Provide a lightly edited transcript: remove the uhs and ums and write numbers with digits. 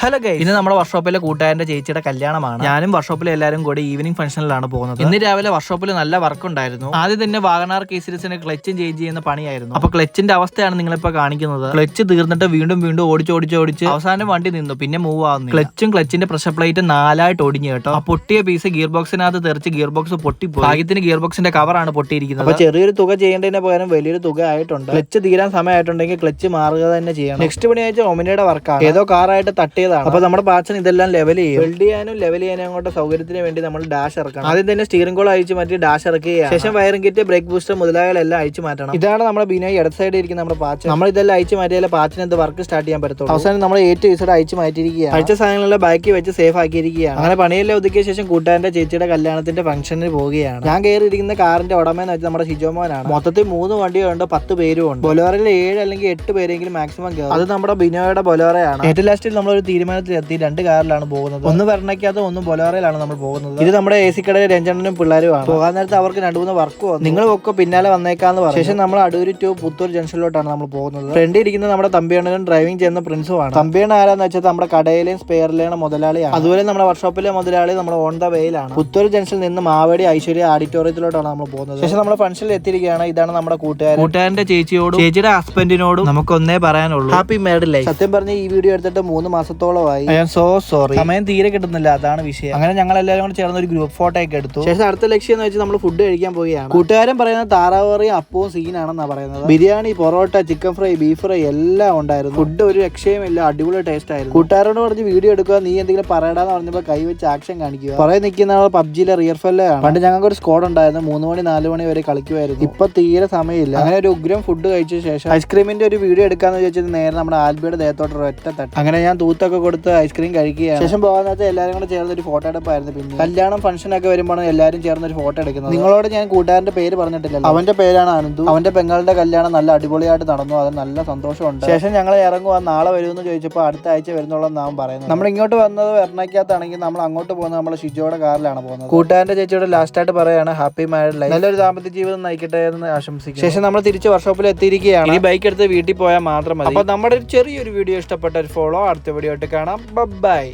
Hello guys, ഇന്ന് നമ്മുടെ വർക്ക്ഷോപ്പിലെ കൂട്ടുകാരന്റെ ചേച്ചിയുടെ കല്യാണമാണ്. ഞാനും വർക്ക്ഷോപ്പിലെ എല്ലാവരും കൂടി ഈവനിംഗ് ഫംഗ്ഷനിലാണ് പോകുന്നത്. ഇന്ന് രാവിലെ വർക്ക്ഷോപ്പിൽ നല്ല വർക്ക് ഉണ്ടായിരുന്നു. ആദ്യം തന്നെ വാഗണാർ കേസിന് ക്ലച്ചും ചേഞ്ച് ചെയ്യുന്ന പണിയായിരുന്നു. അപ്പൊ ക്ലച്ചിന്റെ അവസ്ഥയാണ് നിങ്ങളിപ്പോ കാണിക്കുന്നത്. ക്ലച്ച് തീർന്നിട്ട് വീണ്ടും ഓടിച്ച് അവസാനം വണ്ടി നിന്നു, പിന്നെ മൂവ് ആവുന്നു. ക്ലച്ചിന്റെ പ്രഷർ പ്ലേറ്റ് 4 ആയിട്ട് ഒടിഞ്ഞു കേട്ടോ. ആ പൊട്ടിയ പീസ് ഗിയർ ബോക്സിനകത്ത് തെറിച്ച് ഗിയർ ബോക്സ് പൊട്ടിപ്പോയി. ഭാഗ്യത്തിന് ഗിയർ ബോക്സിന്റെ കവറാണ് പൊട്ടിയിരിക്കുന്നത്. അപ്പൊ ചെറിയൊരു തുക ചെയ്യേണ്ടതിന് പകരം വലിയൊരു തുക ആയിട്ടുണ്ട്. ക്ലച്ച് തീരാൻ സമയമായിട്ടുണ്ടെങ്കിൽ ക്ലച്ച് മാറുക തന്നെ ചെയ്യണം. നെക്സ്റ്റ് പണിയാഴ്ച ഒമിനയുടെ വർക്കാണ്. ഏതോ കാറായിട്ട് തട്ടിയതാണ്. അപ്പൊ നമ്മുടെ പാച്ചൻ ഇതെല്ലാം ലെവൽ ചെയ്യും. വെൽഡ് ചെയ്യാനും അങ്ങോട്ട് സൗകര്യത്തിന് വേണ്ടി നമ്മൾ ഡാഷ് ഇറക്കണം. ആദ്യം തന്നെ സ്റ്റിയറിംഗ് കോൾ അഴിച്ചു മാറ്റി ഡാഷ് ഇറക്കുകയാണ്. ശേഷം വയറിംഗ് കിറ്റ്, ബ്രേക്ക് ബൂസ്റ്റർ മുതലായവയെല്ലാം അഴിച്ചു മാറ്റണം. ഇതാണ് നമ്മുടെ ബിനോയ് ഇടത് സൈഡിൽ ഇരിക്കുന്ന നമ്മുടെ പാച്ചൻ. നമ്മൾ ഇതെല്ലാം അഴിച്ചു മാറ്റിയാലേ പാച്ചിന് എന്ത് വർക്ക് സ്റ്റാർട്ട് ചെയ്യാൻ പറ്റത്തുള്ളൂ. അവസാനം നമ്മൾ ഏറ്റവും ഈസോടെ അഴിച്ചു മാറ്റിയിരിക്കുകയാണ്. അഴിച്ച സാധനങ്ങളെല്ലാം ബാക്കി വെച്ച് സേഫ് ആക്കിയിരിക്കുകയാണ്. അങ്ങനെ പണിയെല്ലാം ഒതുക്കിയ ശേഷം കൂട്ടുകാരന്റെ ചേച്ചിയുടെ കല്യാണത്തിന്റെ ഫംഗ്ഷനിൽ പോവുകയാണ്. ഞാൻ കയറിയിരിക്കുന്ന കാറിന്റെ ഉടമയെന്ന് വെച്ചാൽ നമ്മുടെ ഷിജോമോനാണ്. മൊത്തത്തിൽ 3 വണ്ടികളുണ്ട്, 10 പേരും ഉണ്ട്. ബൊലോറയിൽ 7 അല്ലെങ്കിൽ 8 പേരെങ്കിലും മാക്സിമം കയറും. അത് നമ്മുടെ ബിനോയുടെ ബൊലോറയാണ്. ഏറ്റവും ലാസ്റ്റിൽ നമ്മളൊരു തീരുമാനത്തിലെത്തി 2 കാറിലാണ് പോകുന്നത്. ഒന്ന് വെർണയ്ക്കകത്ത്, ഒന്ന് ബൊലോറയിലാണ് നമ്മൾ പോകുന്നത്. ഇത് നമ്മുടെ AC കടയിലെ രഞ്ജണ്ണനും പിള്ളേരുമാണ്. പോകാൻ നേരത്തെ അവർക്ക് 2-3 വർക്ക് വന്നു. നിങ്ങളൊക്കെ പിന്നാലെ വന്നേക്കാന്ന് പറഞ്ഞു. ശേഷം നമ്മൾ അടൂര് ടു പുത്തൂർ ജംഗ്ഷനിലോട്ടാണ് നമ്മൾ പോകുന്നത്. ഫ്രണ്ടിൽ ഇരിക്കുന്ന നമ്മുടെ തമ്പിയണ്ണനും ഡ്രൈവിംഗ് ചെയ്യുന്ന പ്രിൻസുമാണ്. തമ്പിയണ്ണ ആരാന്ന് വെച്ചാൽ നമ്മുടെ കടയിലെയും സ്പെയറിലെയും മുതലാളിയാണ്. അതുപോലെ നമ്മുടെ വർക്ക്ഷോപ്പിലെ മുതലാളി നമ്മുടെ ഓൺ ദ വേയിലാണ്. പുത്തൂർ ജംഗ്ഷനിൽ നിന്ന് മാവേടി ഐശ്വര്യ ഓഡിറ്റോറിയത്തിലോട്ടാണ് നമ്മൾ പോകുന്നത്. ശേഷം നമ്മൾ ഫംഗ്ഷനിൽ എത്തിയിരിക്കുകയാണ്. ഇതാണ് നമ്മുടെ കൂട്ടുകാരന്റെ ചേച്ചിയോടും ചേച്ചിയുടെ ഹസ്ബൻഡിനോടും നമുക്ക് ഒന്നേ പറയാനുള്ളൂ, ഹാപ്പി മാരീഡ് ലൈഫ്. സത്യം പറഞ്ഞ ഈ വീഡിയോ എടുത്തിട്ട് 3 മാസത്തോളമായി. I am so sorry. സമയം തീരെ കിട്ടുന്നില്ല, അതാണ് വിഷയം. അങ്ങനെ ഞങ്ങൾ എല്ലാവരും കൂടെ ചേർന്ന് ഒരു ഗ്രൂപ്പ് ഫോട്ടോ ഒക്കെ എടുത്തു. ശേഷം അടുത്ത ലക്ഷ്യം എന്ന് വെച്ചാൽ നമ്മൾ ഫുഡ് കഴിക്കാൻ പോവുകയാണ്. കൂട്ടുകാരൻ പറയുന്നത് താറാവറിയും അപ്പവും സീനാണെന്നാ പറയുന്നത്. Biryani, parotta, chicken fry, beef fry എല്ലാം ഉണ്ടായിരുന്നു. ഫുഡ് ഒരു രക്ഷയുമില്ല, അടിപൊളി ടേസ്റ്റ് ആയിരുന്നു. കൂട്ടുകാരോട് പറഞ്ഞ് വീഡിയോ എടുക്കുക, നീ എന്തെങ്കിലും പറയടാന്ന് പറഞ്ഞപ്പോൾ കൈ വെച്ച് ആക്ഷൻ കാണിക്കുക. കുറെ നിൽക്കുന്ന പബ്ജിയിലെ റിയർ ഫെല്ലാണ്. പണ്ട് ഞങ്ങൾക്ക് ഒരു സ്ക്വാഡ് ഉണ്ടായിരുന്നു, 3 മണി 4 മണി വരെ കളിക്കുമായിരുന്നു. ഇപ്പൊ തീരെ സമയമില്ല. അങ്ങനെ ഒരു ഉഗ്രം ഫുഡ് കഴിച്ച ശേഷം ഐസ്ക്രീമിന്റെ ഒരു വീഡിയോ എടുക്കാന്ന് വിചാരിച്ചത് നേരെ നമ്മുടെ ആൽബിയുടെ ദേഹത്തോട്ട് ഒറ്റ തട്ട്. അങ്ങനെ ഞാൻ തൂത്തൊക്കെ കൊടുത്ത് ഐസ്ക്രീം കഴിക്കുകയാണ്. ശേഷം പോകുന്നത് എല്ലാവരും കൂടെ ചേർന്ന് ഒരു ഫോട്ടോ എടുപ്പായിരുന്നു. പിന്നെ കല്യാണം ഫംഗ്ഷൻ ഒക്കെ വരുമ്പോൾ എല്ലാവരും ചേർന്ന് ഒരു ഫോട്ടോ എടുക്കുന്നത്. നിങ്ങളോട് ഞാൻ കൂട്ടുകാരന്റെ പേര് പറഞ്ഞിട്ടില്ല, അവന്റെ പേരാണ് അനന്തു. അവന്റെ പെങ്ങളുടെ കല്യാണം നല്ല അടിപൊളിയായിട്ട് നടന്നു, അത് നല്ല സന്തോഷമുണ്ട്. ശേഷം ഞങ്ങൾ ഇറങ്ങുക, നാളെ വരുമെന്ന് ചോദിച്ചപ്പോൾ അടുത്ത ആഴ്ച വരുന്നുള്ളൂ നാം പറയുന്നത്. നമ്മൾ ഇങ്ങോട്ട് വന്നത് എറണാകുളത്താണെങ്കിൽ നമ്മൾ അങ്ങോട്ട് പോകുന്നത് നമ്മുടെ ഷിജോയുടെ കാറിലാണ് പോകുന്നത്. കൂട്ടുകാരന്റെ ചേച്ചിയോട് ലാസ്റ്റ് ആയിട്ട് പറയാണ് ഹാപ്പി മാരീഡ് ലൈഫ്, നല്ലൊരു ദാമ്പത്യ ജീവിതം നയിക്കട്ടെ എന്ന് ആശംസിക്കും. ശേഷം നമ്മൾ തിരിച്ച് വർക്ക്ഷോപ്പിൽ എത്തിയിരിക്കുകയാണ്. ഈ ബൈക്ക് എടുത്ത് വീട്ടിൽ പോയാൽ മാത്രം മതി. അപ്പൊ നമ്മുടെ ചെറിയൊരു വീഡിയോ ഇഷ്ടപ്പെട്ട ഒരു ഫോളോ, അടുത്ത വീഡിയോ ആയിട്ട് കാണാം. ബൈ.